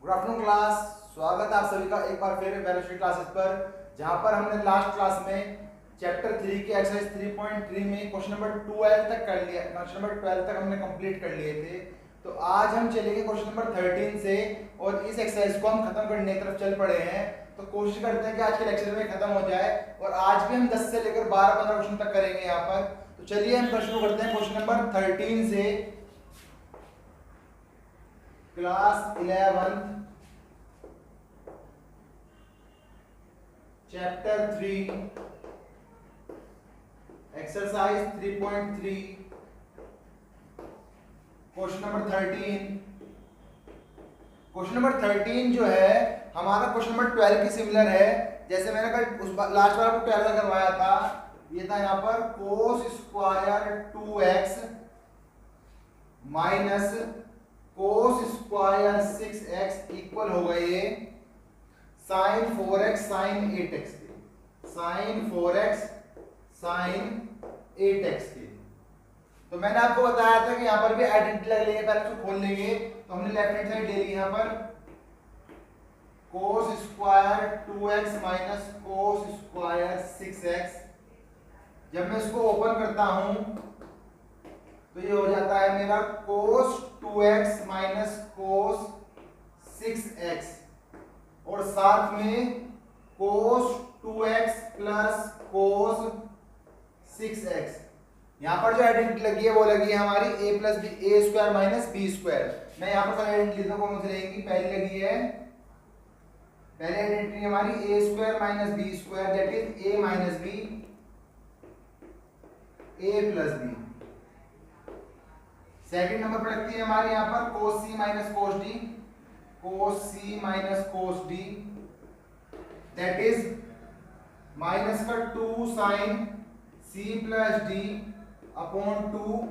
Good afternoon class. स्वागत है आप सभी का एक बार फिर वेलोसिटी क्लासेस पर, जहां पर हमने लास्ट क्लास में चैप्टर 3 के एक्सरसाइज 3.3 में क्वेश्चन नंबर 12 तक कर लिया। क्वेश्चन नंबर 12 तक हमने कंप्लीट कर लिए थे। तो आज हम चलेंगे क्वेश्चन नंबर 13 से और इस एक्सरसाइज को हम खत्म करने की तरफ चल पड़े हैं। तो कोशिश करते हैं कि आज के लेक्चर में खत्म हो जाए और आज भी हम 10 से लेकर 12-15 क्वेश्चन तक करेंगे यहाँ पर। तो चलिए हम शुरू करते हैं क्वेश्चन नंबर 13 से। Class 11 chapter 3 exercise 3.3 question number 13। Question number 13 जो है हमारा क्वेश्चन नंबर 12 की सिमिलर है। जैसे मैंने कल उस लास्ट बार आपको 12 करवाया था, ये था यहाँ पर cos square 2x minus cos square 6x equal हो गए साइन 4x साइन 8x के, साइन 4x साइन 8x के। तो मैंने आपको बताया था कि यहाँ पर भी आइडेंटिटी लग लेंगे, पहले उसको खोल लेंगे। तो हमने लेफ्ट हैंड साइड ले ली यहाँ पर cos square 2x minus cos square 6x। जब मैं इसको ओपन करता हूं तो ये हो जाता है मेरा कोस 2x माइनस कोस 6x और साथ में कोस 2x प्लस कोस 6x। यहां पर जो आइडेंटिटी लगी है वो लगी है हमारी a plus b, a square minus b square. मैं यहां पर सारी आइडेंटिटी कौन सी रहेगी, पहली लगी है, पहली आइडेंटिटी हमारी a square minus b square that is a minus b, a plus b. Second number पर लगती है हमारी यहां पर cos c minus cos d, cos c minus cos d that is minus का 2 sine c plus d upon 2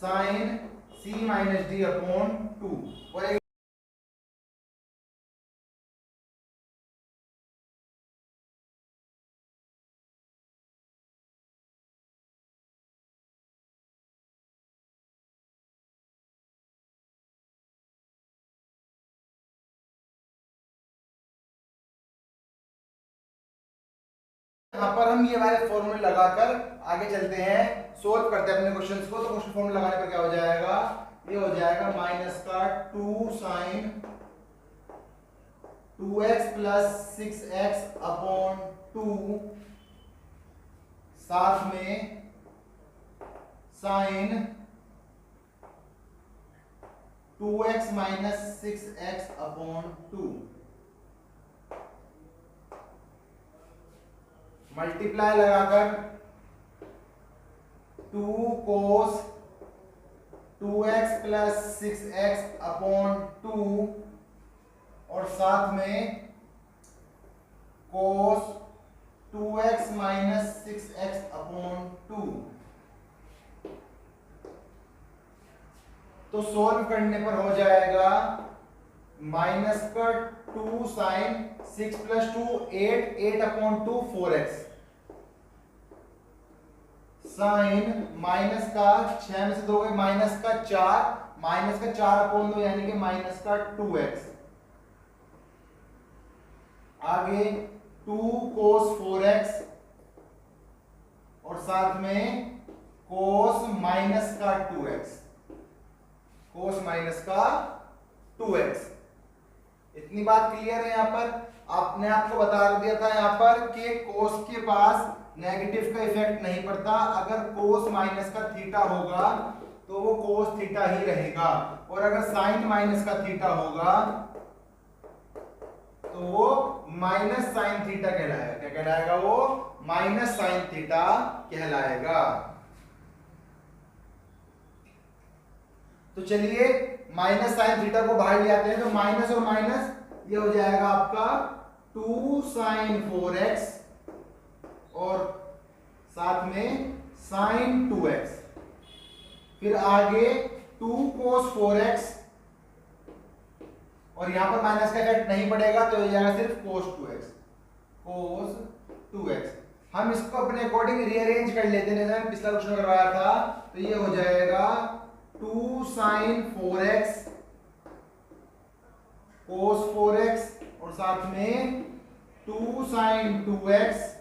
sine c minus d upon 2। और यहाँ पर हम ये वाले फॉर्मूले लगाकर आगे चलते हैं, सोल्व करते हैं अपने क्वेश्चंस को। तो क्वेश्चन फॉर्मूला लगाने पर क्या हो जाएगा, ये हो जाएगा माइनस का 2 sign 2x plus 6x upon 2 साथ में sign 2x minus 6x upon 2 multiply लगाकर 2 कोस 2x प्लस 6x अपॉन 2 और साथ में कोस 2x माइनस 6x अपॉन 2। तो सोल्व करने पर हो जाएगा माइनस का 2 sine 6 plus 2 8, 8 upon 2 4x sine minus का 6 में से 2 गए माइनस का 4, माइनस का 4 अपॉन 2 यानी कि माइनस का 2x। आगे 2 कोस 4x और साथ में कोस माइनस का 2x, कोस माइनस का 2x। इतनी बात क्लियर है। यहाँ पर आपने आपको बता दिया था यहाँ पर कि कोस के पास नेगेटिव का इफेक्ट नहीं पड़ता। अगर कोस माइनस का थीटा होगा तो वो कोस थीटा ही रहेगा, और अगर साइन माइनस का थीटा होगा तो वो माइनस साइन थीटा कहलाएगा। क्या कहलाएगा, वो माइनस साइन थीटा कहलाएगा। तो चलिए माइनस साइन थीटा को बाहर ले आते हैं। तो माइनस और माइनस ये हो जाएगा आपका 2 साइन 4x और साथ में साइन 2x। फिर आगे 2 कोस 4x और यहां पर माइनस का इफेक्ट नहीं पड़ेगा तो ये जाएगा सिर्फ कोस 2x, कोस 2x। हम इसको अपने अकॉर्डिंग रीअरेंज कर लेते हैं, जैसे हमने पिछला क्वेश्चन करवाया था। तो ये हो जाएगा 2 साइन 4x कोस 4x और साथ में 2 साइन 2x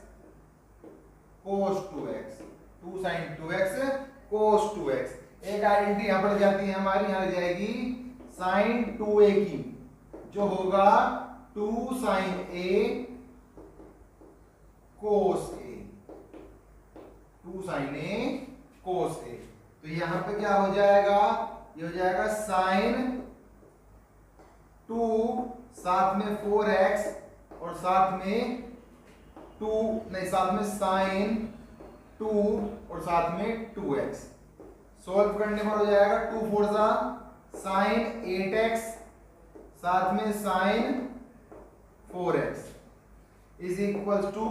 कोस 2x, 2 साइन 2x कोस 2x। एक आइडेंटिटी यहां पर जाती है हमारी, यहां जाएगी साइन 2a की, जो होगा 2 sine a cos a, 2 sine a cos a। तो यहां पे क्या हो जाएगा, ये हो जाएगा साइन 2 साथ में 4x और साथ में 2 नहीं, साथ में साइन 2 और साथ में 2x। सॉल्व करने पर हो जाएगा 2 4 सा साइन 8x साथ में sine 4x is equals to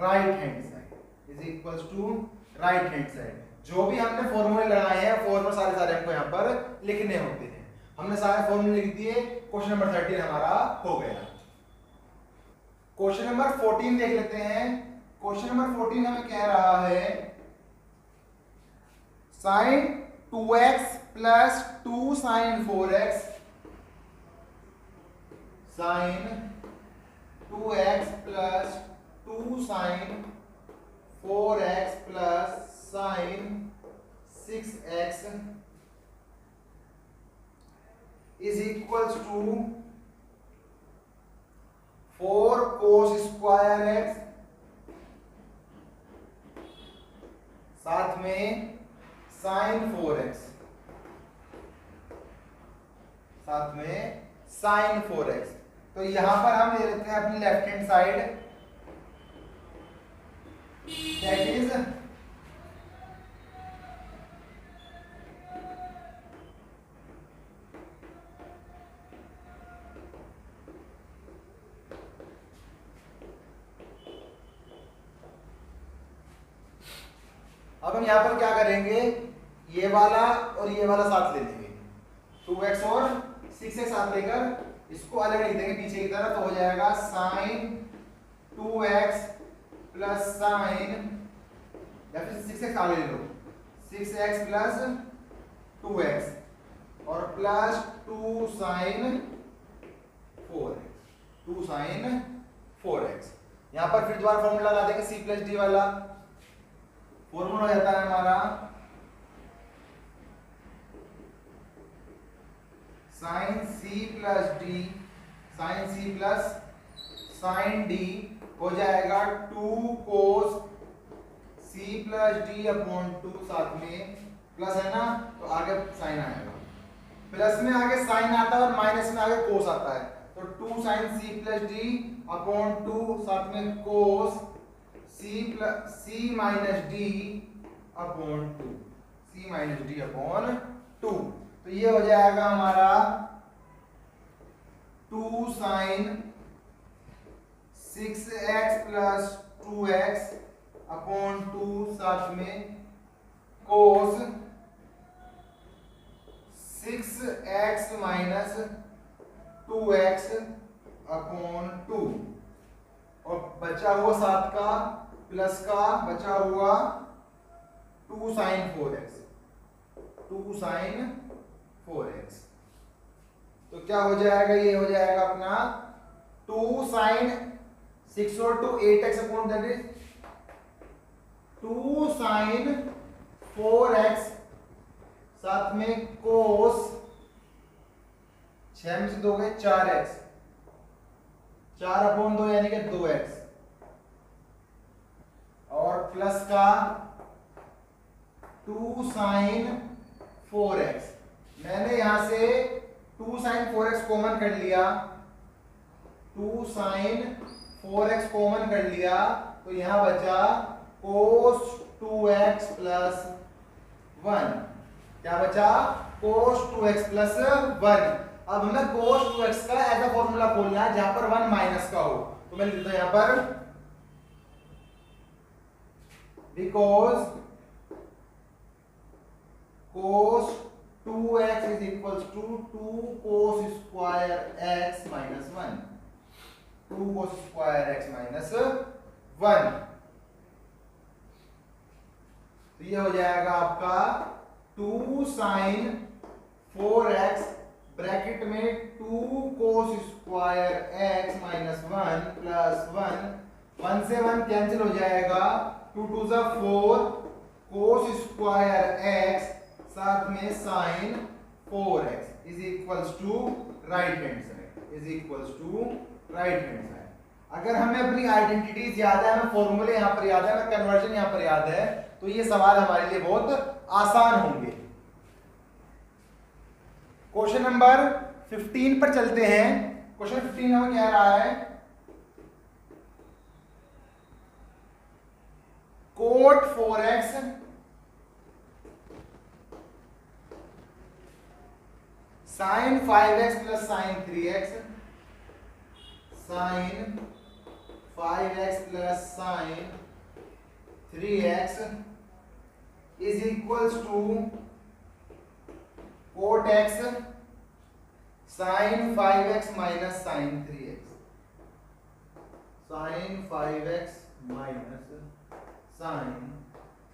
right hand side, is equals to right hand side. जो भी हमने फॉर्मूले लगाए हैं, फॉर्मूले सारे हमको यहाँ पर लिखने होते हैं। हमने सारे फॉर्मूले लिख दिए, क्वेश्चन नंबर 13 हमारा हो गया। क्वेश्चन नंबर 14 देख लेते हैं। क्वेश्चन नंबर 14 हमें कह रहा है sine 2x plus 2 sine 4x, sine 2x plus 2 sine 4x plus sine 6x is equals to 4 cos square x साथ में साइन 4x, साथ में साइन 4x। तो यहां पर हम ले लेते हैं अपनी left hand side, that is अब हम यहां पर क्या करेंगे, ये वाला और ये वाला साथ ले लेंगे, 2x और 6x साथ लेकर इसको अलग लिख देंगे पीछे की तरफ। तो हो जाएगा साइन 2x प्लस साइन, या फिर 6x आगे ले लो, 6x प्लस 2x और plus 2 sine 4x, 2 sine 4x। यहां पर फिर दोबारा फॉर्मूला लगा देंगे, c प्लस डी वाला फॉर्मूला हो जाता है हमारा sine c plus d, sine c plus sine d हो जाएगा 2 cos c plus d upon 2, साथ में प्लस है ना तो आगे साइन आएगा, प्लस में आगे साइन आता है और माइनस में आगे कोस आता है। तो 2 sine c plus d upon 2 साथ में cos c minus d upon 2, c minus d upon 2। तो ये हो जाएगा हमारा 2 sign 6x plus 2x upon 2 साथ में कोस 6x माइनस 2x अपॉन 2 और बचा हुआ 7 का प्लस का बचा हुआ 2 साइन 4x, 2 साइन 4x। तो क्या हो जाएगा, ये हो जाएगा अपना 2 साइन 6 और 2 8x upon that is 2 sine 4x साथ में कोस 6 में से 2 गए 4x, 4 अपॉन 2 यानी कि 2x और प्लस का 2 साइन 4x। मैंने यहां से 2 साइन 4x कॉमन कर लिया, 2 साइन 4x कॉमन कर लिया, तो यहां बचा cos 2x प्लस 1। क्या बचा, cos 2x प्लस 1। अब हमें cos 2x का ऐसा फॉर्मूला खोलना है जहां पर 1 माइनस का हो। तो मैं लिख देता हूं यहां पर because cos 2x is equals to 2 cos square x minus 1, 2 cos square x minus 1। तो ये हो जाएगा आपका 2 sin 4x ब्रैकेट में 2 cos square x minus 1 plus 1 से 1 कैंसिल हो जाएगा, 2 2 जा 4 cos स्क्वायर x साथ में sin 4x is equals to right hand side, is equals to right hand side. अगर हमें अपनी आइडेंटिटीज याद है, हमें फॉर्मूले यहाँ पर याद है, हमें कन्वर्जन यहाँ पर याद है, तो ये सवाल हमारे लिए बहुत आसान होंगे। क्वेश्चन नंबर 15 पर चलते हैं। क्वेश्चन 15 हमें कह रहा है cot 4x sin 5x plus sin 3x, sin 5x plus sin 3x is equals to cot x sin 5x minus sin 3x, sin 5x minus sin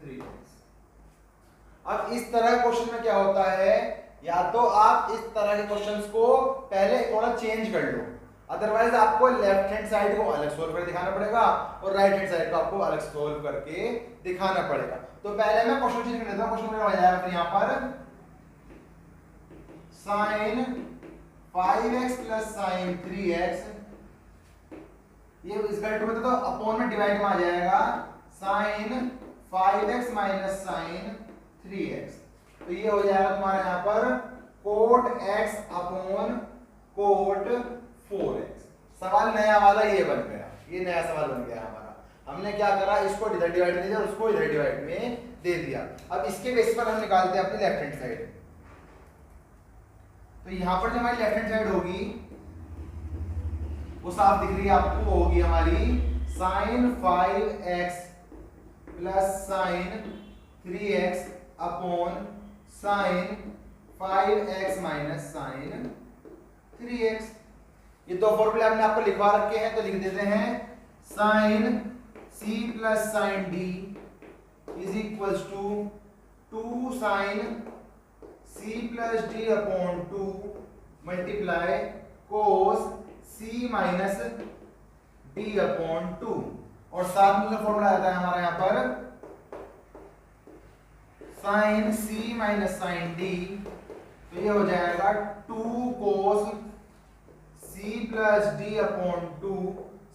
3x। अब इस तरह के क्वेश्चन में क्या होता है, या तो आप इस तरह के क्वेश्चंस को पहले थोड़ा चेंज कर लो, अदरवाइज आपको लेफ्ट हैंड साइड को अलग सोल्व करके दिखाना पड़ेगा और राइट हैंड साइड को आपको अलग सोल्व करके दिखाना पड़ेगा। तो पहले मैं क्वेश्चन चेंज कर देता हूं। क्वेश्चन मेरा हो जाएगा फिर यहां पर sin 5x plus sin 3x, ये इसका मतलब तो अपॉन में डिवाइड में आ जाएगा, sin 5x minus sin 3x, तो ये हो जाएगा तुम्हारे यहां पर cot x upon cot 4x। सवाल नया वाला ये बन गया, ये नया सवाल बन गया हमारा। हमने क्या करा, इसको इधर डिवाइड में दिया और उसको इधर डिवाइड में दे दिया। अब इसके बेस पर हम निकालते हैं अपनी लेफ्ट हैंड साइड। तो यहां पर जो हमारी लेफ्ट हैंड साइड होगी वो साफ दिख रही है आपको, वो होगी हमारी sin 5x plus sin 3x upon sin 5x minus sin 3x। ये दो फॉर्मूले हमने आपको लिखवा रखे हैं, तो लिख देते हैं sin c plus sin d is equals to 2 sin c plus d upon 2 multiply cos c minus d upon 2, और साथ में जो फॉर्मूला आता है हमारा यहाँ पर sin c minus sin d, तो ये हो जाएगा 2 cos c plus d upon 2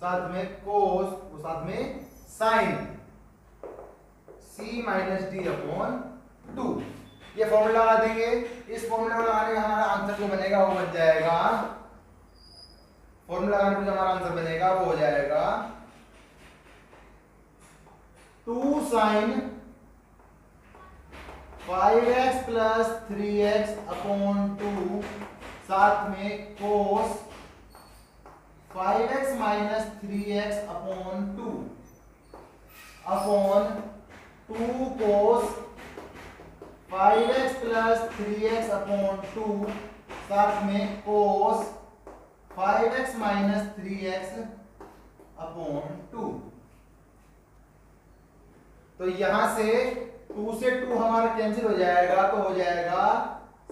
साथ में cos, वो साथ में sin c minus d upon 2। ये फॉर्मूला लगा देंगे। इस फॉर्मूला को लगाने का हमारा आंसर जो बनेगा वो बन जाएगा, फॉर्मूला लगाने पर जो हमारा आंसर बनेगा वो हो जाएगा 2 sin 5x plus 3x upon 2 साथ में cos 5x minus 3x upon 2 upon 2 cos 5x plus 3x upon 2 साथ में cos 5x minus 3x upon 2। तो यहां से 2 से 2 हमारा कैंसिल हो जाएगा, तो हो जाएगा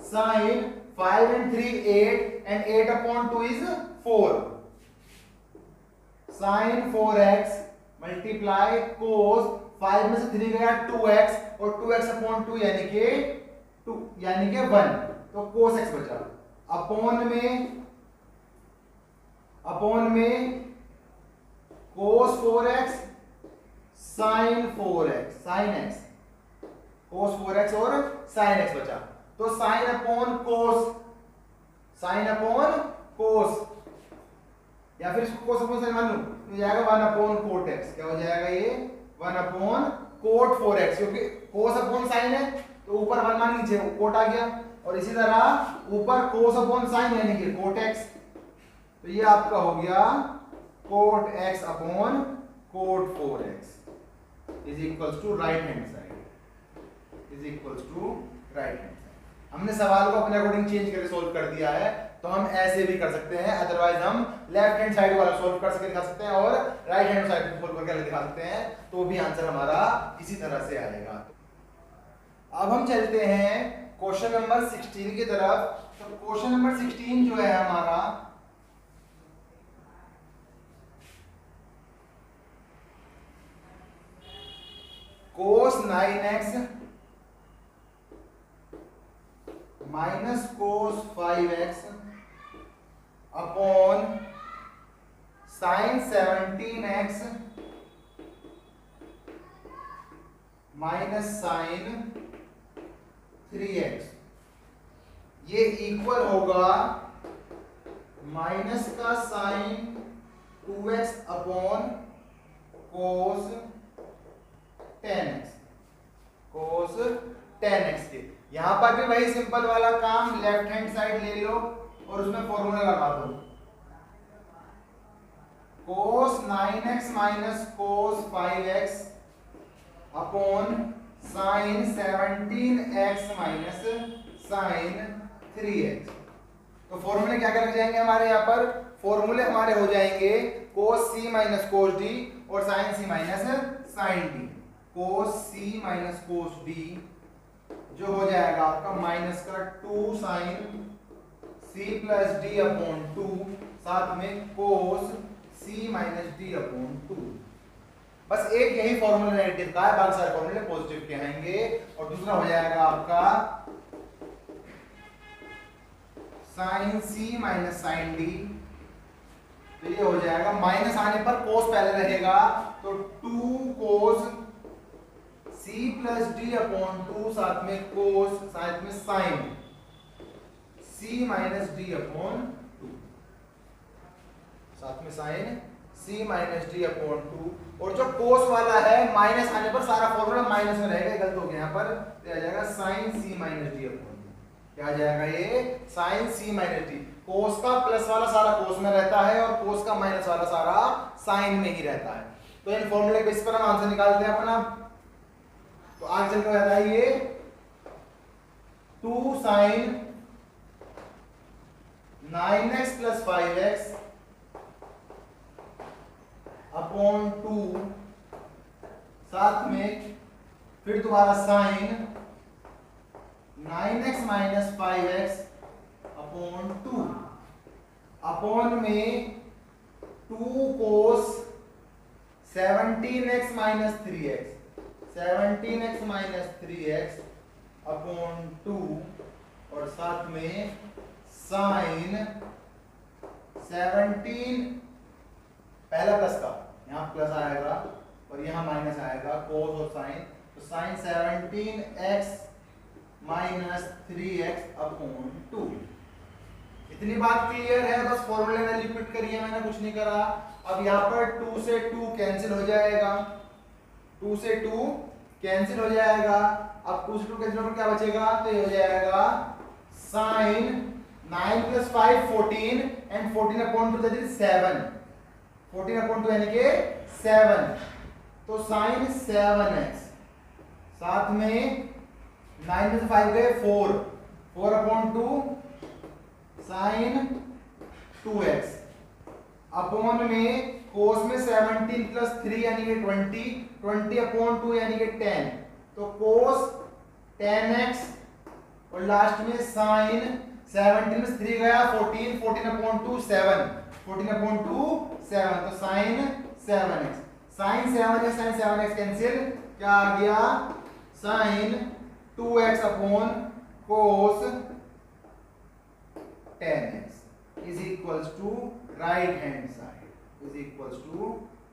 sin 5 and 3 8 and 8 upon 2 is 4, sin 4x multiply cos 5 में से 3 गया 2x और 2x अपॉन 2 यानी कि 1, तो cos x बचा, अपॉन में cos 4x sin 4x sin x, cos 4x और sin x बचा, तो sin अपॉन cos, या फिर इसको cos अपॉन sin मान लूं तो जाएगा 1 अपॉन cot x। क्या हो जाएगा ये 1 अपॉन cot 4x, क्योंकि cos अपॉन sin है तो ऊपर 1 मान नीचे cot आ गया, और इसी तरह ऊपर cos अपॉन sin यानी कि cot x, तो ये आपका हो गया cot x upon cot 4x is equals to right hand side, is equals to right hand side. हमने सवाल को अपने अकॉर्डिंग चेंज करके सोल्व कर दिया है, तो हम ऐसे भी कर सकते हैं, अदरवाइज हम लेफ्ट हैंड साइड वाला सोल्व कर सकते दिखा सकते हैं और राइट हैंड साइड को सोल्व करके दिखा सकते हैं, तो भी आंसर हमारा इसी तरह से आएगा। अब हम चलते हैं क्वेश्चन नंबर 16 की तरफ। तो क्वेश्चन नंबर 16 जो है हमारा, cos 9x minus cos 5x upon sin 17x minus sin 3x, ये इक्वल होगा माइनस का sign 2x upon cos 10x, cos 10x के। यहां पर भी वही सिंपल वाला काम, लेफ्ट हैंड साइड ले लो और उसमें फॉर्मूला लगा दो, cos 9x minus cos 5x upon sin 17x minus sin 3x। तो फॉर्मूले क्या क्या लग जाएंगे हमारे यहाँ पर? फॉर्मूले हमारे हो जाएंगे cos c minus cos d और sin c minus sin d। cos c minus cos d जो हो जाएगा आपका माइनस का 2 sin c plus d upon 2, साथ में cos c minus d upon 2। बस एक यही फॉर्मूला नेगेटिव का है, बाकी सारे फॉर्मूले पॉजिटिव के आएंगे। और दूसरा हो जाएगा आपका sin c minus sin d, तो ये हो जाएगा माइनस आने पर cos पहले रहेगा, तो 2 cos c plus d upon 2, साथ में cos, साथ में sin c minus d upon 2, साथ में sin c minus d upon 2। और जो cos वाला है माइनस आने पर सारा फॉर्मूला माइनस में रहेगा, गलत हो गया यहाँ पर, तो आ जाएगा sin c minus d upon 2। क्या आ जाएगा ये? sin c minus d। cos का प्लस वाला सारा cos में रहता है और cos का माइनस वाला सारा sin में ही रहता है। तो इन फॉर्मूले बेस पर हम आंसर निकालते हैं अपना। तो आगे चल के रहता है ये 2 sin 9x plus 5x upon 2, साथ में फिर दोबारा sin 9x minus 5x upon 2, upon में 2 cos 17x minus 3x, 17x minus 3x upon 2, और साथ में sin 17, पहला प्लस का यहाँ प्लस आएगा और यहाँ माइनस आएगा, cos और sin, तो sin 17x minus 3x upon 2। इतनी बात क्लियर है? बस फॉर्मूले में रिपीट करिए, मैंने कुछ नहीं करा। अब यहाँ पर 2 से 2 कैंसिल हो जाएगा, 2 से 2 कैंसिल हो जाएगा। अब 2 से 2 कैंसिल होकर क्या बचेगा? तो ये हो जाएगा sin 9 plus 5 14 and 14 upon 2 that is 7, 14 upon 2 यानी कि 7, तो sin 7x, साथ में 9 में से 5 गए 4, 4 अपॉन 2 sin 2x अपॉन में cos में 17 प्लस 3 यानी कि 20, 20 अपॉन 2 यानी कि 10, तो cos 10x और लास्ट में sin 17 में 3 गया 14, 14 अपॉन 2 7, 14 अपॉन 2 7, तो sin 7x, sin 7x sin 7x cancel, क्या आ गया? sin 2x upon cos 10x is equals to right hand side, is equals to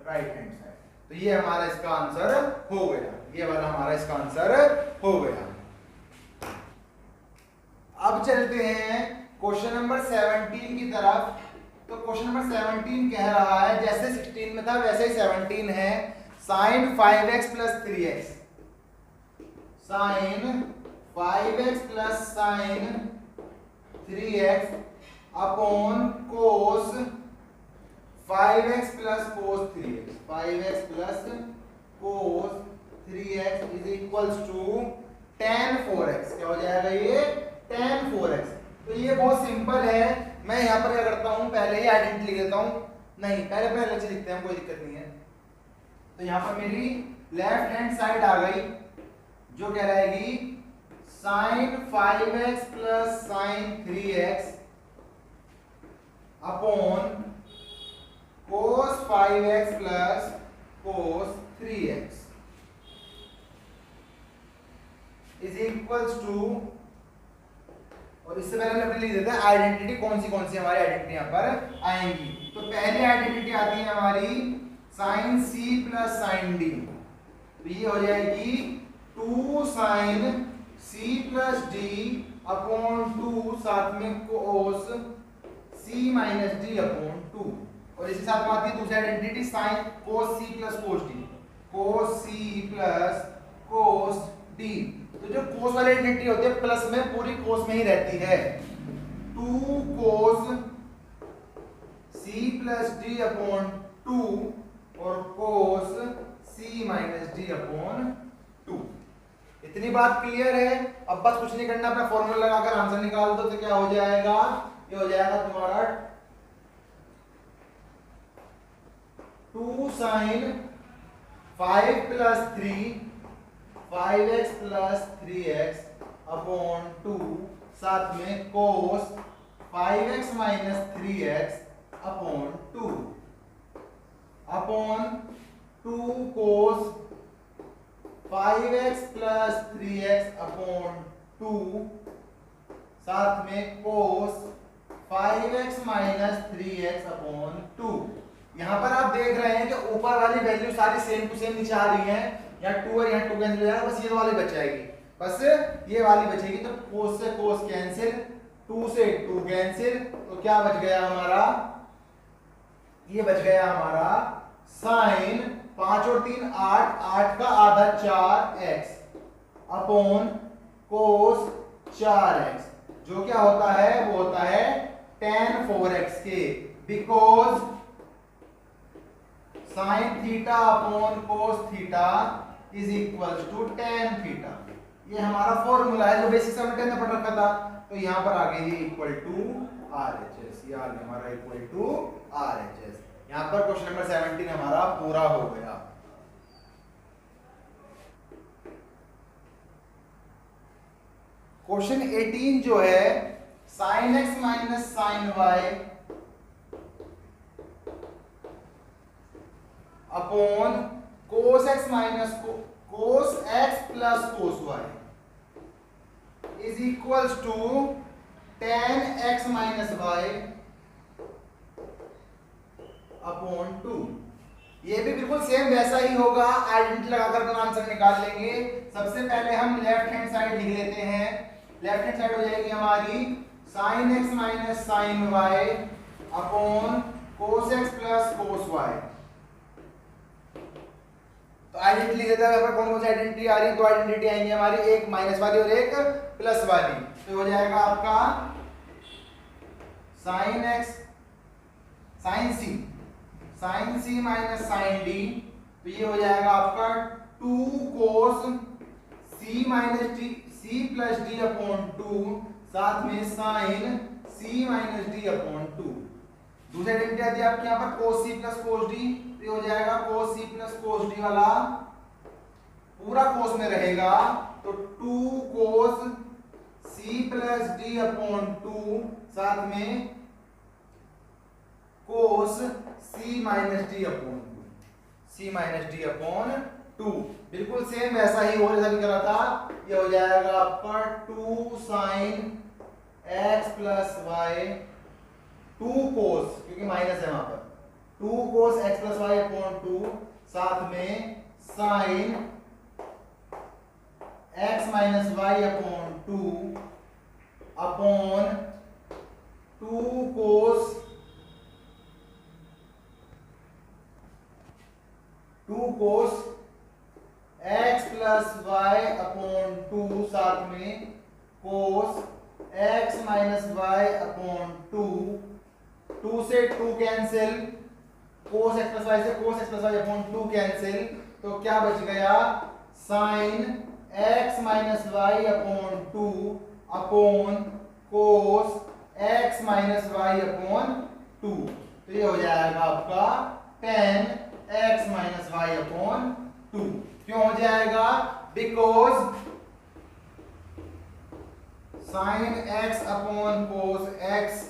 right hand side. तो ये हमारा इसका आंसर हो गया, ये वाला हमारा इसका आंसर हो गया। अब चलते हैं क्वेश्चन नंबर 17 की तरफ। तो क्वेश्चन नंबर 17 कह रहा है जैसे 16 में था वैसे ही 17 है, sin 5x plus 3x, sin 5x plus sin 3x upon cos 5x plus cos 3x, 5x plus cos 3x is equals to tan 4x। क्या हो जाएगा ये? tan 4x। तो ये बहुत सिंपल है। मैं यहाँ पर क्या करता हूँ, पहले ही आइडेंटिटी लिख लेता हूँ, नहीं पहले अपने अलग से लिखते हैं, कोई दिक्कत नहीं है। तो यहाँ पर मेरी लेफ्ट हैंड साइड आ गई जो कह रहेगी sine 5x plus sine 3x upon cos 5x plus cos 3x is equals to, और इससे पहले हम लिख देते हैं आइडेंटिटी कौन सी हमारी आइडेंटिटी यहां पर आएंगी। तो पहली आइडेंटिटी आती है हमारी sine c plus sine d, तो ये हो जाएगी 2 sine c plus d upon 2 साथ में cos c minus d upon 2, और इसी साथ में आती है दूसरी identity sine cos c plus cos d, cos c plus cos d। तो जो cos वाली आइडेंटिटी होती है प्लस में पूरी cos में ही रहती है, 2 cos c plus d upon 2 और cos c minus d upon 2। इतनी बात क्लियर है। अब बस कुछ नहीं करना, अपना फॉर्मूला लगाकर आंसर निकाल दो, तो क्या हो जाएगा, ये हो जाएगा तुम्हारा 2 sign 5 plus 3 5x plus 3x upon 2 साथ में cos 5x minus 3x upon 2 upon 2 cos 5x plus 3x upon 2 साथ में cos 5x minus 3x upon 2। यहां पर आप देख रहे हैं कि ऊपर वाली वैल्यू सारी सेम टू सेम नीचे आ रही है, यहाँ 2 और यहाँ 2 कैंसिल हो जाएगा, बस ये वाली बच जाएगी, बस ये वाली बचेगी। तो cos से cos कैंसिल, 2 से 2 कैंसिल, तो क्या बच गया हमारा, ये बच गया हमारा साइन 5 और 3 8, 8 का आधा 4x अपॉन cos 4x, जो क्या होता है, वो होता है tan 4x के, because sine theta upon cos theta is equals to tan theta. ये हमारा फॉर्मूला है जो बेसिक से हमने 10 में पढ़ रखा था। तो यहां पर आ गई इक्वल टू RHS, ये आ गया हमारा इक्वल टू RHS। यहां पर क्वेश्चन नंबर 17 हमारा पूरा हो गया। क्वेश्चन 18 जो है sin x minus sin y upon cos x minus cos x plus cos y is equals to tan x minus y upon 2। ये भी बिल्कुल सेम वैसा ही होगा, आइडेंटिटी लगाकर अपना आंसर निकाल लेंगे। सबसे पहले हम लेफ्ट हैंड साइड लिख लेते हैं। लेफ्ट हैंड साइड हो जाएगी हमारी sin x minus sin y upon cos x plus cos y। तो आइडेंटिटी लिख देते हैं, कौन कौन सी आइडेंटिटी आ रही है, दो आइडेंटिटी आएंगी हमारी, एक माइनस वाली और एक प्लस वाली। तो हो जाएगा आपका sin x sin c minus sin d, तो ये हो जाएगा आपका 2 cos c minus d c plus d upon 2 साथ में sin c minus d upon 2। दूसरी आइडेंटिटी आती है आपके यहाँ पर cos c plus cos d, तो ये हो जाएगा cos c plus cos d वाला पूरा cos में रहेगा, तो 2 cos c plus d upon 2 साथ में cos c minus d upon 2, c minus d upon 2। बिल्कुल सेम वैसा ही हो जैसा करा था। ये हो जाएगा आपका 2 sin x plus y 2 cos, क्योंकि माइनस है वहां पर, 2 cos x plus y upon 2 साथ में sin x minus y upon 2 upon 2 cos x plus y upon 2 साथ में cos x minus y upon 2 से 2 cancel, cos x plus y से cos x plus y upon 2 cancel, तो क्या बच गया sin x minus y upon 2 upon cos x minus y upon 2। तो ये हो जाएगा आपका tan x minus y upon 2। क्यों हो जाएगा, because sine x upon cos x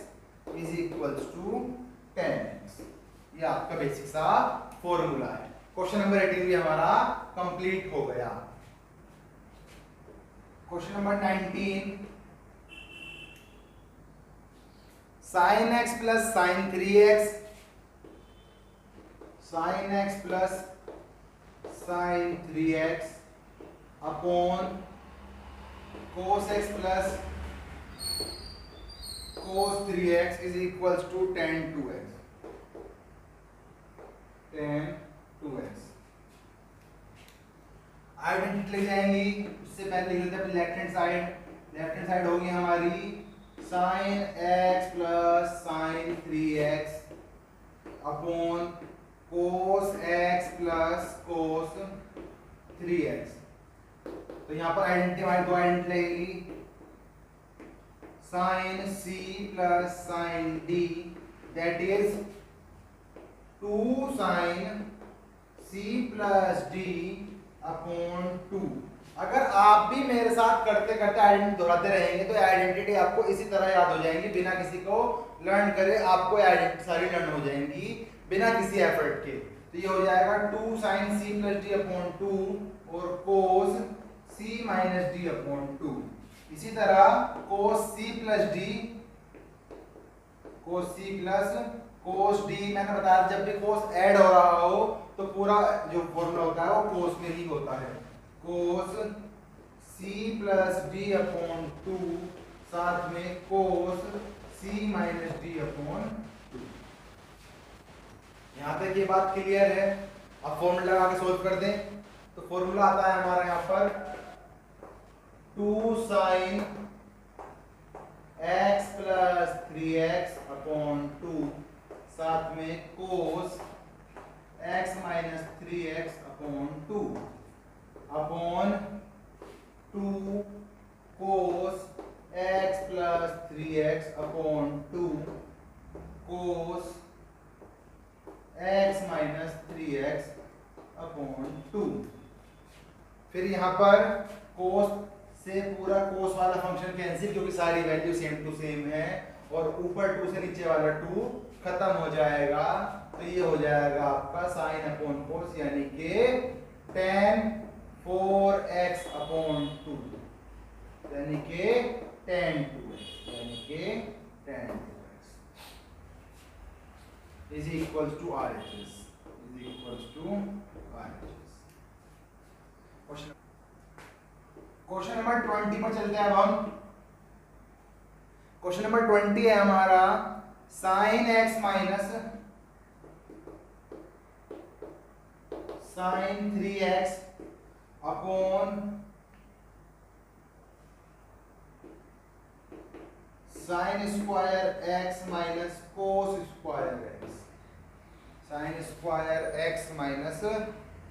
is equals to tan x. ये आपका बेसिक सा फॉर्मूला है। क्वेश्चन नंबर 18 भी हमारा कंप्लीट हो गया। Question number 19, sine x plus sine 3x, sine x plus sine 3x upon cos x plus cos 3x is equals to tan 2x। tan 2x identity ले जाएंगी। उससे पहले लिख लेते हैं left hand side. Left hand side होगी हमारी sine x plus sine 3x upon cos x plus cos 3x। तो यहाँ पर आइडेंटिटी हमारी दो आइडेंटिटी लगेगी, sine c plus sine d that is 2 sine c plus d upon 2। अगर आप भी मेरे साथ करते करते आइडेंटिटी दोहराते रहेंगे तो आइडेंटिटी आपको इसी तरह याद हो जाएंगी, बिना किसी को लर्न करे आपको आइडेंटिटी सारी लर्न हो जाएंगी बिना किसी एफर्ट के। तो ये हो जाएगा 2 sine c plus d upon 2 और cos c minus d upon 2। इसी तरह cos c plus d, cos c plus cos d, मैंने बताया जब भी कोस ऐड हो रहा हो तो पूरा जो फॉर्मूला होता है वो कोस में ही होता है। कोस c प्लस d अपॉन 2 साथ में cos c minus d upon 2। यहां तक ये बात क्लियर है। अब फॉर्मूला लगा के सोल्व कर दें तो फॉर्मूला आता है हमारा यहाँ पर 2 sine x plus 3x upon 2 साथ में कोस x minus 3x upon 2 upon 2 कोस x प्लस 3x अपॉन 2 कोस x माइनस 3x अपॉन 2। फिर यहाँ पर कोस से पूरा कोस वाला फंक्शन कैंसिल, क्योंकि सारी वैल्यू सेम टू सेम है, और ऊपर 2 से नीचे वाला 2 खत्म हो जाएगा। तो ये हो जाएगा आपका साइन अपॉन कोस यानी कि tan 4x अपॉन 2 यानी कि tan 2x यानी कि tan 2x is equals to RHS is equals to RHS। Question number 20 पर चलते हैं अब हम। क्वेश्चन नंबर 20 है हमारा sine x minus sine 3x upon sine square x minus cos square x, sine square x minus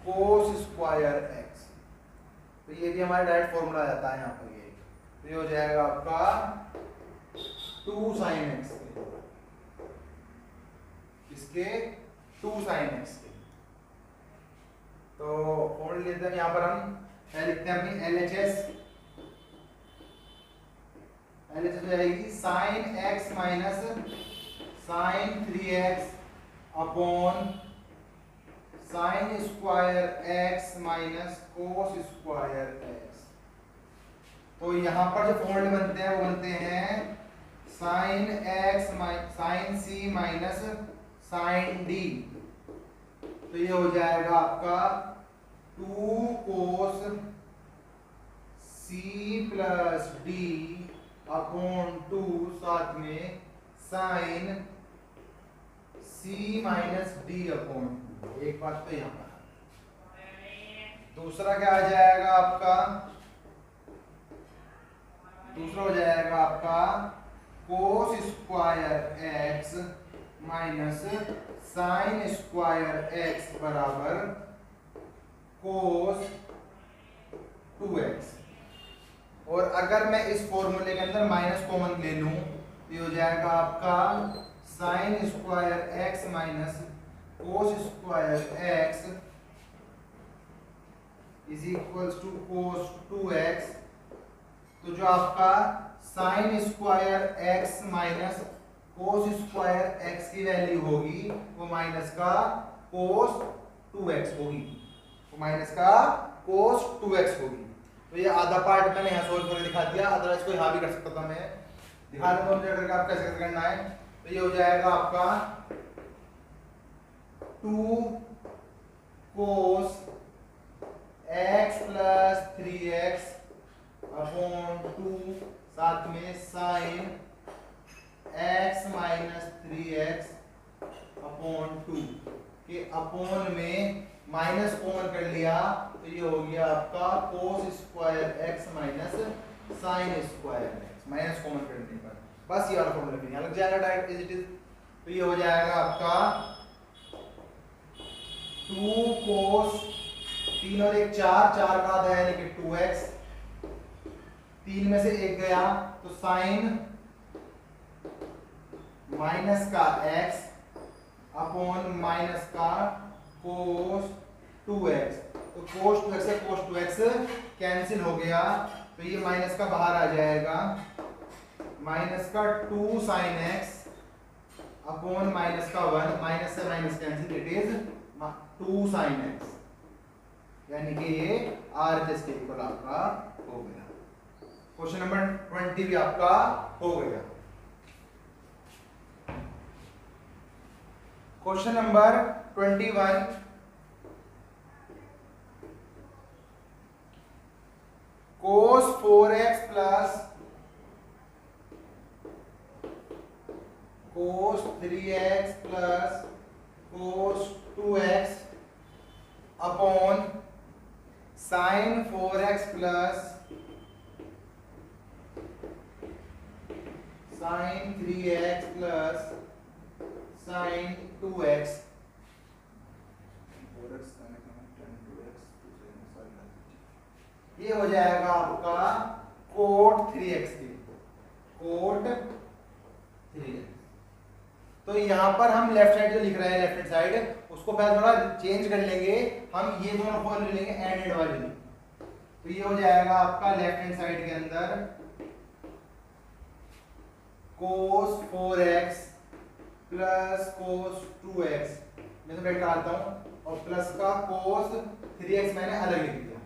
cos square x। तो ये भी हमारा डायरेक्ट फॉर्मूला आ जाता है यहाँ पर। ये तो ये हो जाएगा आपका 2 साइन x के, इसके 2 साइन x के। तो फॉर्मूला लेते हैं यहाँ पर हम लिखते हैं अपनी LHS हो जाएगी sine x minus sine 3x upon sine square x minus cos square x। तो यहाँ पर जो फॉर्मूले बनते हैं वो बनते हैं sine x sine c minus sine d। तो ये हो जाएगा आपका 2 cos c plus d upon 2 साथ में sine c minus d upon 2। एक बात तो यहाँ पर। दूसरा क्या आ जाएगा आपका, दूसरा हो जाएगा आपका कोस square x minus sign square x बराबर कोस 2x। और अगर मैं इस फॉर्मूले के अंदर माइनस कॉमन ले लूं तो ये हो जाएगा आपका sine square x minus cos square x is equals to cos 2x। तो जो आपका sine square x minus cos square x की वैल्यू होगी वो माइनस का कोस 2x होगी, वो माइनस का कोस 2x होगी। तो ये आधा पार्ट मैंने यहाँ सोल्व करके दिखा दिया, अदरवाइज कोई यहाँ भी कर सकता था, मैं दिखा दूंगा मुझे करके आप कैसे करना है। तो ये हो जाएगा आपका 2 कोस x प्लस 3x अपॉन 2 साथ में sign x minus 3x upon 2 के अपॉन में माइनस कॉमन कर लिया तो ये हो गया आपका कोस square x minus sign square x, minus common करने पर बस ये वाला फॉर्मूला फिर यहाँ लग जाएगा डायरेक्ट एज इट इज। तो ये हो जाएगा आपका 2 कोस 3 और 1 4, 4 का आधा यानी कि 2x, 3 में से 1 गया तो साइन माइनस का x अपॉन माइनस का कोस 2x। तो कोस 2x से कोस 2x कैंसिल हो गया तो ये माइनस का बाहर आ जाएगा, माइनस का 2 साइन x अपॉन माइनस का 1, माइनस से minus cancel, it is 2 sine x, यानी कि ये RHS के इक्वल आपका हो गया। क्वेश्चन नंबर 20 भी आपका हो गया। क्वेश्चन नंबर 21, कोस 4x plus cos 3x plus cos 2x upon sine 4x plus sine 3x plus sign 2x, ये हो जाएगा आपका कोट 3x की, कोट 3x। तो यहां पर हम लेफ्ट साइड जो लिख रहे हैं लेफ्ट हैंड साइड उसको पहले थोड़ा चेंज कर लेंगे, हम ये दोनों फॉर्म ले लेंगे एंड वाली। तो ये हो जाएगा आपका लेफ्ट हैंड साइड के अंदर कोस 4x प्लस कोस 2x, मैं तो ब्रैकेट डालता हूं, और प्लस का कोस 3x मैंने अलग लिख दिया,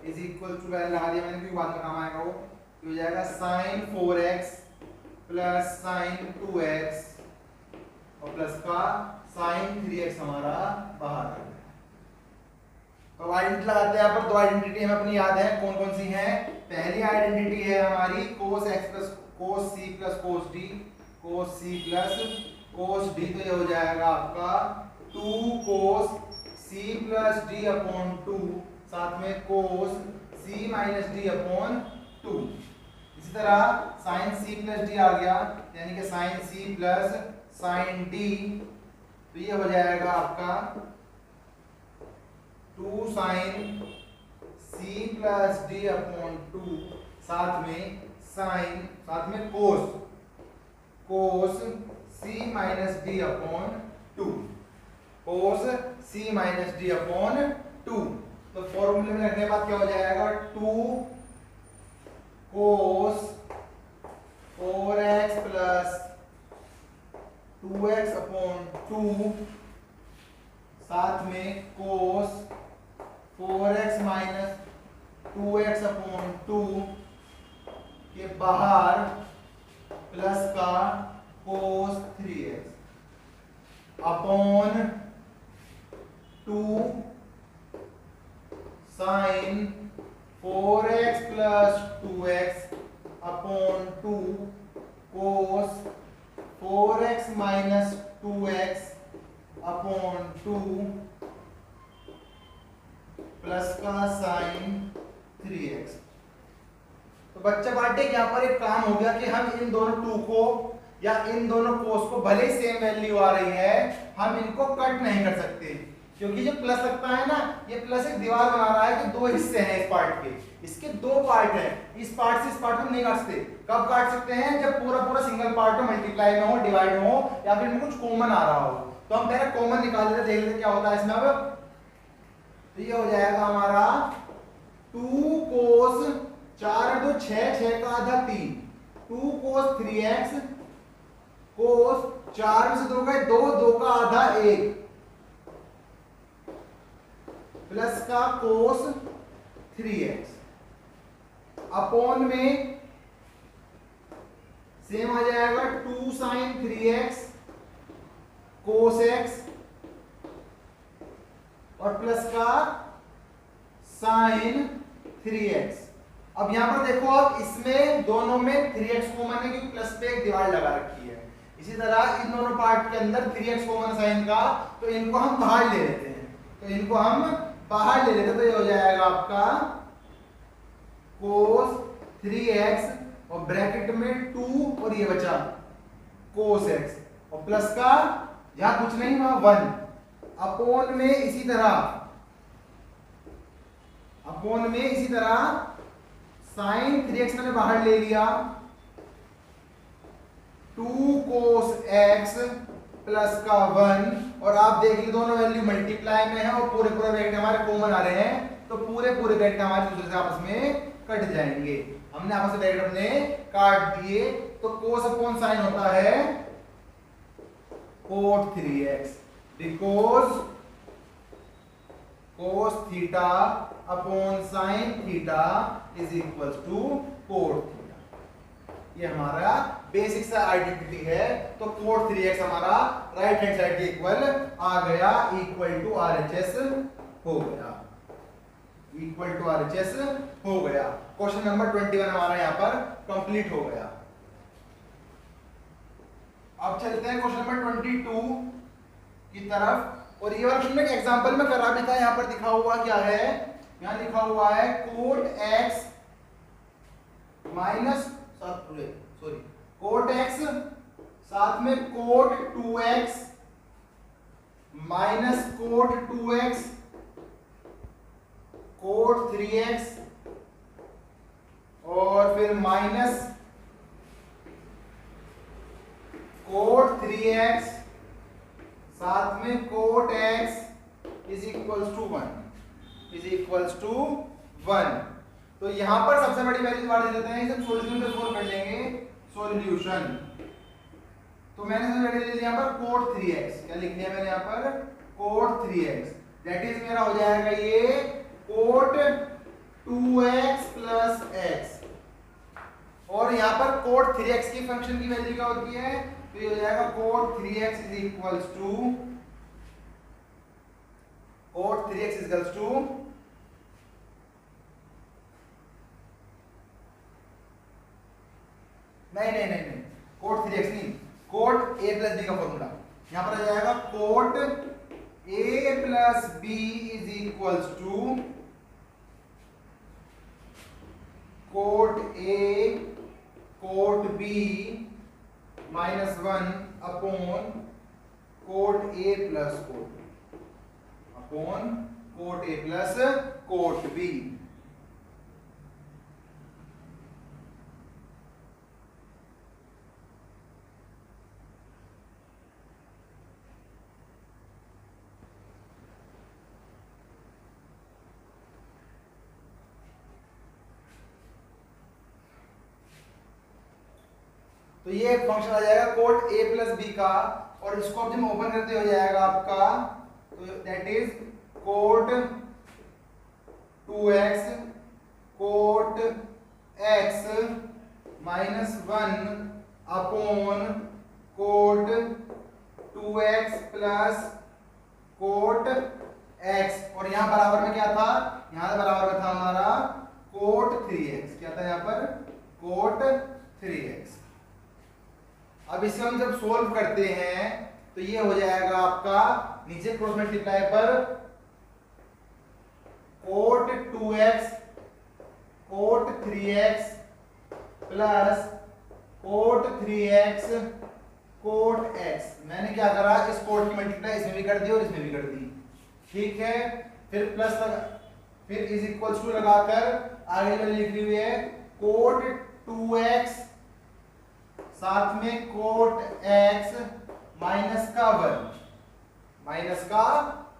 इज इक्वल टू वैल्यू लगा दिया मैंने क्योंकि बाद में काम आएगा वो। तो हो जाएगा sign 4x plus sign 2x और प्लस का साइन 3x हमारा बाहर आ गया। तो आइडेंटिटी लगाते हैं, यहाँ पर दो आइडेंटिटी हमें अपनी याद है, कौन कौन सी है। पहली आइडेंटिटी है हमारी cos x plus cos c plus cos d, cos c plus cos d। तो ये हो जाएगा आपका 2 cos c plus d upon 2 साथ में cos c minus d upon 2। इसी तरह साइन c प्लस d आ गया यानी कि sine c plus sine d। तो ये हो जाएगा आपका 2 sine c plus d upon 2 साथ में साइन साथ में cos c minus d upon 2, cos c minus d upon 2। तो फॉर्मूले में रखने के बाद क्या हो जाएगा 2 cos 4x plus 2x upon 2 साथ में कोस 4x माइनस 2x अपॉन 2 के बाहर प्लस का cos 3x upon 2 sine 4x plus 2x upon 2 cos 4x minus 2x upon 2 plus का साइन 3x। तो बच्चा बाटे यहाँ पर एक काम हो गया कि हम इन दोनों 2 को या इन दोनों कोस को भले ही सेम वैल्यू आ रही है हम इनको कट नहीं कर सकते, क्योंकि जो प्लस लगता है ना ये प्लस एक दीवार बना रहा है कि 2 हिस्से हैं इस पार्ट के, इसके 2 पार्ट हैं, इस पार्ट से इस पार्ट में नहीं काट सकते। कब काट सकते हैं जब पूरा पूरा सिंगल पार्ट हो, मल्टीप्लाई में हो, डिवाइड में हो या फिर इनमें कुछ कॉमन आ रहा हो। तो हम पहले कॉमन निकाल लेते, देख लेते क्या होता है इसमें। अब तो ये हो जाएगा हमारा 2 कोस 4 2 6, 6 का आधा 3, 2 cos 3x, cos 4 में से 2 गए 2, 2 का आधा 1, प्लस का cos 3x अपॉन में सेम आ जाएगा 2 sin 3x cos x और प्लस का sin 3x। अब यहां पर देखो आप इसमें दोनों में 3x कॉमन है क्योंकि प्लस पे एक डिवाइड लगा रखी है। इसी तरह इन दोनों पार्ट के अंदर 3x कॉमन साइन का, तो इनको हम बाहर ले लेते हैं, तो इनको हम बाहर ले लेते हैं, तो ये हो जाएगा आपका cos 3x और ब्रैकेट में 2 और ये बचा cos x और प्लस का यहां कुछ नहीं वहां 1 अपॉन में इसी तरह sin 3x मैंने बाहर ले लिया, 2 cos x प्लस का 1 और आप देखिए दोनों वैल्यू मल्टीप्लाई में है और पूरे ब्रैकेट हमारे कॉमन आ रहे हैं, तो पूरे ब्रैकेट हमारे दूसरे से आपस में कट जाएंगे। हमने आपस में ब्रैकेट अपने काट दिए, तो cos अपॉन sin होता है cot 3x because cos theta upon sin theta is equal to cot theta. ये हमारा बेसिक सा आइडेंटिटी है, तो cot 3x हमारा राइट हैंड साइड के इक्वल आ गया, इक्वल टू RHS हो गया, इक्वल टू RHS हो गया। क्वेश्चन नंबर 21 हमारा यहाँ पर कंप्लीट हो गया। अब चलते हैं क्वेश्चन नंबर 22 की तरफ, और ये वाला क्वेश्चन में एग्जांपल में करा भी था। यहाँ पर दिखा हुआ क्या है, यहाँ लिखा हुआ है cot x minus cot x साथ में cot 2x minus cot 2x cot 3x और फिर माइनस cot 3x साथ में cot x is equals to 1। तो यहां पर सबसे बड़ी वैल्यू बाहर दे देते हैं, इसे सॉल्यूशन पे सोल्व कर लेंगे। सॉल्यूशन तो मैंने सबसे बड़ी ले लिया यहां पर cot 3x, क्या लिख लिया मैंने यहां पर cot 3x, दैट इज मेरा हो जाएगा ये cot 2x प्लस x और यहां पर cot 3x की फंक्शन की वैल्यू क्या होती है, तो ये हो जाएगा cot 3x is equals to नहीं cot 3x नहीं, cot a प्लस b का फॉर्मूला यहां पर आ जाएगा cot a plus b is equals to cot a cot b minus 1 upon cot a plus cot b। तो ये एक फंक्शन आ जाएगा cot a प्लस b का, और इसको अब जब ओपन करते हो जाएगा आपका, तो that is cot 2x cot x minus 1 upon cot 2x plus cot x, और यहां बराबर में क्या था, यहां बराबर में था हमारा cot 3x, क्या था यहां पर cot 3x। अब इसे हम जब सोल्व करते हैं तो ये हो जाएगा आपका नीचे क्रॉस मल्टीप्लाई पर cot 2x cot 3x plus cot 3x cot x। मैंने क्या करा, इस cot की मल्टीप्लाई इसमें भी कर दी और इसमें भी कर दी, ठीक है। फिर प्लस फिर इज इक्वल्स टू लगाकर आगे वाली लिखी हुई है cot 2x साथ में cot x माइनस का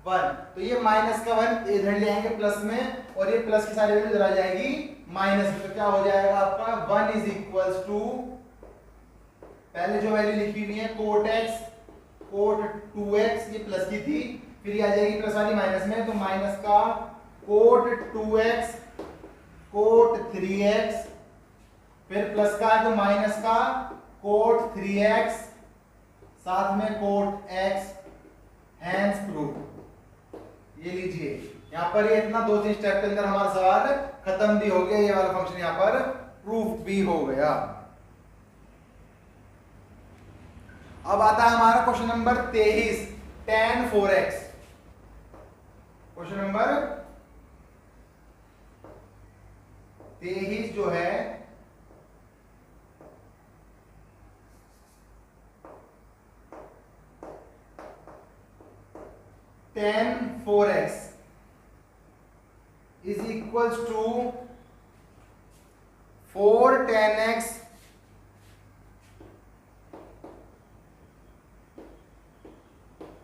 1, तो ये माइनस का 1 इधर ले आएंगे प्लस में, और ये प्लस की सारी वैल्यू इधर आ जाएगी माइनस, तो क्या हो जाएगा आपका 1 इज इक्वल्स टू, पहले जो वैल्यू लिखी हुई है कोट एक्स कोट 2x, ये प्लस की थी, फिर ये आ जाएगी प्लस वाली माइनस में, तो माइनस का कोट 2x कोट 3x, फिर प्लस का है तो माइनस का कोट 3x साथ में कोट x, हैंस प्रूफ। ये लीजिए यहां पर ये इतना 2-3 स्टेप के अंदर हमारा सवाल खत्म भी हो गया, ये वाला फंक्शन यहां पर प्रूफ भी हो गया। अब आता है हमारा question number 23, tan 4x। Question number 23 जो है tan 4x is equals to 4 tan x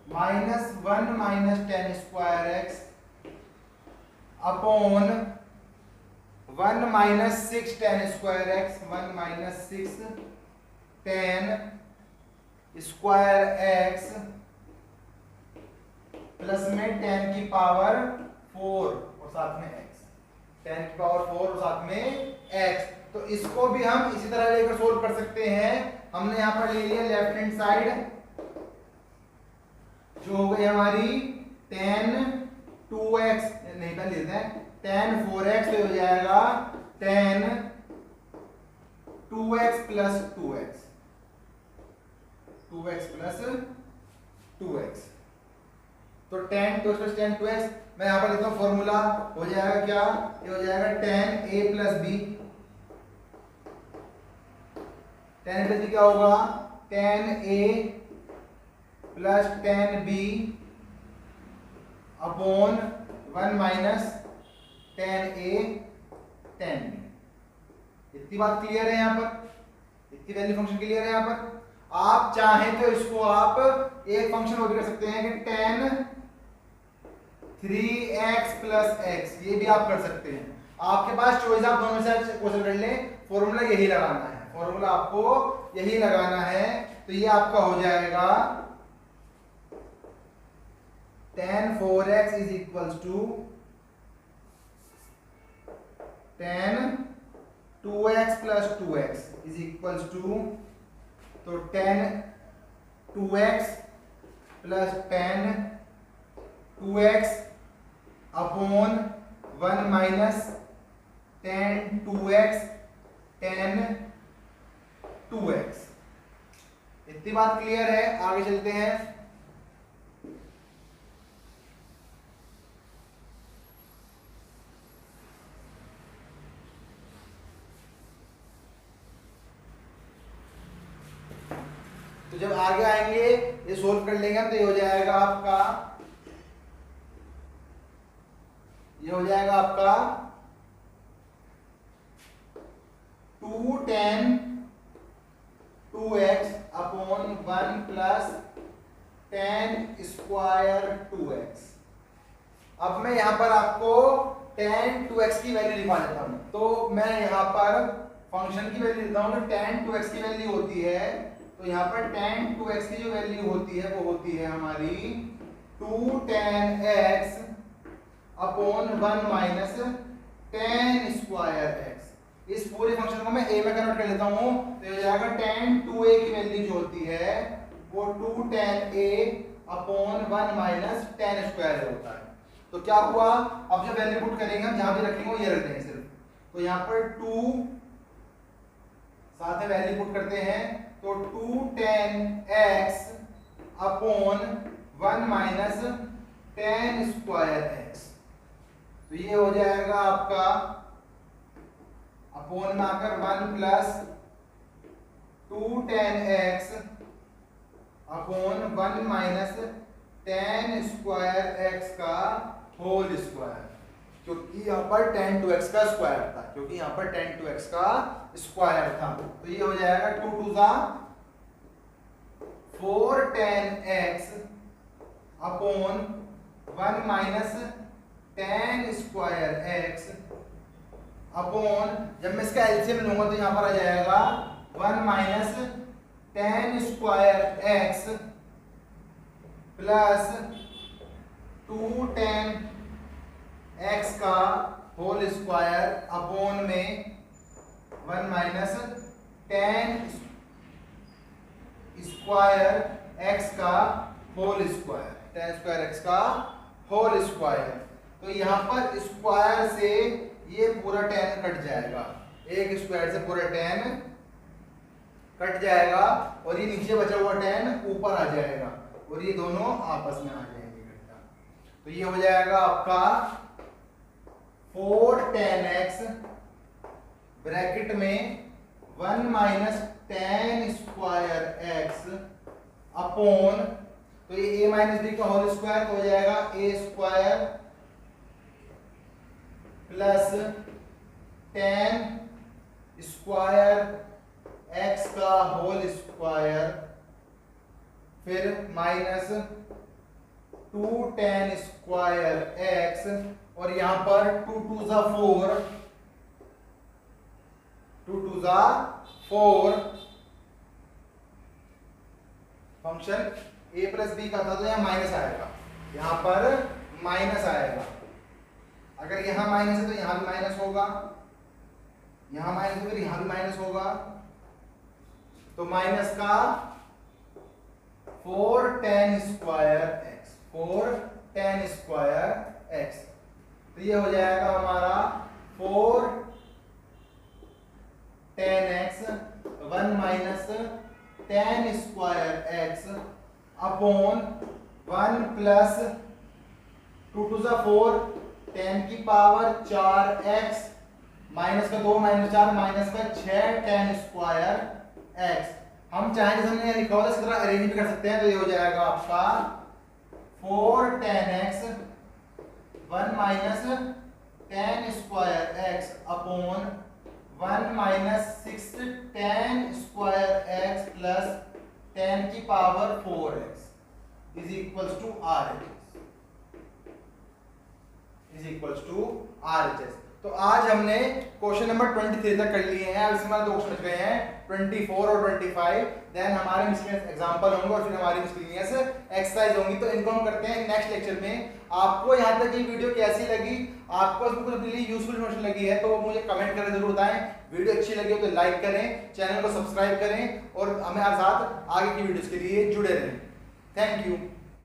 minus 1 minus tan square x upon 1 minus 6 tan square x, 1 minus 6 tan square x plus में tan की पावर 4 और साथ में x, tan की power 4 और साथ में x। तो इसको भी हम इसी तरह लेकर सोल्व कर सकते हैं। हमने यहां पर ले लिया लेफ्ट हैंड साइड जो हो गई हमारी tan 2x, नहीं पहले लेते हैं tan 4x, तो हो जाएगा tan 2x plus 2x, 2x plus 2x, तो tan 2x plus tan 2x, मैं यहां पर लिखता हूं फॉर्मूला, हो जाएगा क्या, ये हो जाएगा tan a plus b, tan plus b क्या होगा, tan a plus tan b upon 1 minus tan a tan b। इतनी बात क्लियर है यहां पर, इतनी वैल्यू फंक्शन क्लियर है यहां पर। आप चाहें तो इसको आप एक फंक्शन और भी कर सकते हैं कि tan 3x प्लस x, ये भी आप कर सकते हैं, आपके पास चॉइस, आप दोनों से क्वेश्चन कर लें, फॉर्मूला यही लगाना है, फॉर्मूला आपको यही लगाना है। तो ये आपका हो जाएगा tan 4x is equals to tan 2x plus 2x is equals to, तो tan 2x plus tan 2x upon 1 minus tan 2x tan 2x। इतनी बात क्लियर है, आगे चलते हैं। तो जब आगे आएंगे ये सोल्व कर लेंगे तो ये हो जाएगा आपका, ये हो जाएगा आपका 2 tan 2x upon 1 plus tan square 2x। अब मैं यहां पर आपको tan 2x की वैल्यू लिखवा देता हूं, तो मैं यहां पर फंक्शन की वैल्यू लिखता हूं, तो tan 2x की वैल्यू होती है, तो यहाँ पर tan 2x की जो वैल्यू होती है वो होती है हमारी 2 tan x upon 1 minus tan square x। इस पूरे फंक्शन को मैं a में कन्वर्ट कर लेता हूँ, तो हो जाएगा tan 2a की वैल्यू जो होती है वो 2 tan a upon 1 minus tan square होता है। तो क्या हुआ, अब जब वैल्यू पुट करेंगे हम जहां भी रखेंगे वो ये रख देंगे सिर्फ, तो यहाँ पर 2 साथ में वैल्यू पुट करते हैं, तो 2 tan x upon 1 minus tan square x, तो ये हो जाएगा आपका अपॉन में आकर 1 plus 2 tan x upon 1 minus tan square x का होल स्क्वायर, क्योंकि यहाँ पर tan 2x का स्क्वायर था, क्योंकि यहाँ पर tan 2x का स्क्वायर था, तो ये हो जाएगा 2 2 जा 4 tan x upon 1 minus tan square x upon, जब मैं इसका एलसीएम लूंगा तो यहाँ पर आ जाएगा 1 minus tan square x plus 2 tan x का होल स्क्वायर अपॉन में 1 माइनस टेन स्क्वायर एक्स का whole square, tan square x का होल स्क्वायर। तो यहाँ पर स्क्वायर से ये पूरा टेन कट जाएगा, एक स्क्वायर से पूरा टेन कट जाएगा और ये नीचे बचा हुआ टेन ऊपर आ जाएगा और ये दोनों आपस में आ जाएंगे इकट्ठा। तो ये हो जाएगा आपका 4 टेन एक्स ब्रैकेट में 1 minus tan square x upon, तो ये a माइनस बी का होल स्क्वायर तो हो जाएगा a square plus ten square x का होल स्क्वायर फिर माइनस 2 टेन स्क्वायर एक्स और यहां पर 2 टू ज़ा 4, 2 टू ज़ा 4 फंक्शन a प्लस बी का था तो यहाँ माइनस आएगा, यहाँ पर माइनस आएगा। अगर यहाँ माइनस है तो यहाँ भी माइनस होगा, यहाँ माइनस है तो यहाँ भी माइनस होगा। तो माइनस का 4 tan square x, 4 tan square x, तो ये हो जाएगा हमारा 4 tan x 1 minus tan square x upon 1 plus 2 टू ज़ा 4 10 की पावर 4 एक्स माइनस का 2 माइनस 4 माइनस का 6 टेन स्क्वायर एक्स। हम चाहे जैसे हमने लिखा होता है इस तरह अरेंज भी कर सकते हैं। तो ये हो जाएगा आपका 4 tan x 1 minus tan square x upon 1 minus 6 tan square x plus 10 की power 4 x is equals to R H S. तो आज हमने क्वेश्चन नंबर 23 तक कर लिए हैं। अब इसमें हमारे दो क्वेश्चन बच गए हैं 24 और 25। देन हमारे मिसलेनियस एग्जांपल होंगे और फिर हमारी मिसलेनियस एक्सरसाइज होंगी। तो इनको हम करते हैं नेक्स्ट लेक्चर में। आपको यहाँ तक ये वीडियो कैसी लगी, आपको इसमें कुछ अपने लिए यूजफुल इन्फॉर्मेशन लगी है तो मुझे कमेंट करके जरूर बताएं। वीडियो अच्छी लगी हो तो लाइक करें, चैनल को सब्सक्राइब करें और हमें साथ आगे की वीडियोस के लिए जुड़े रहें। Thank you.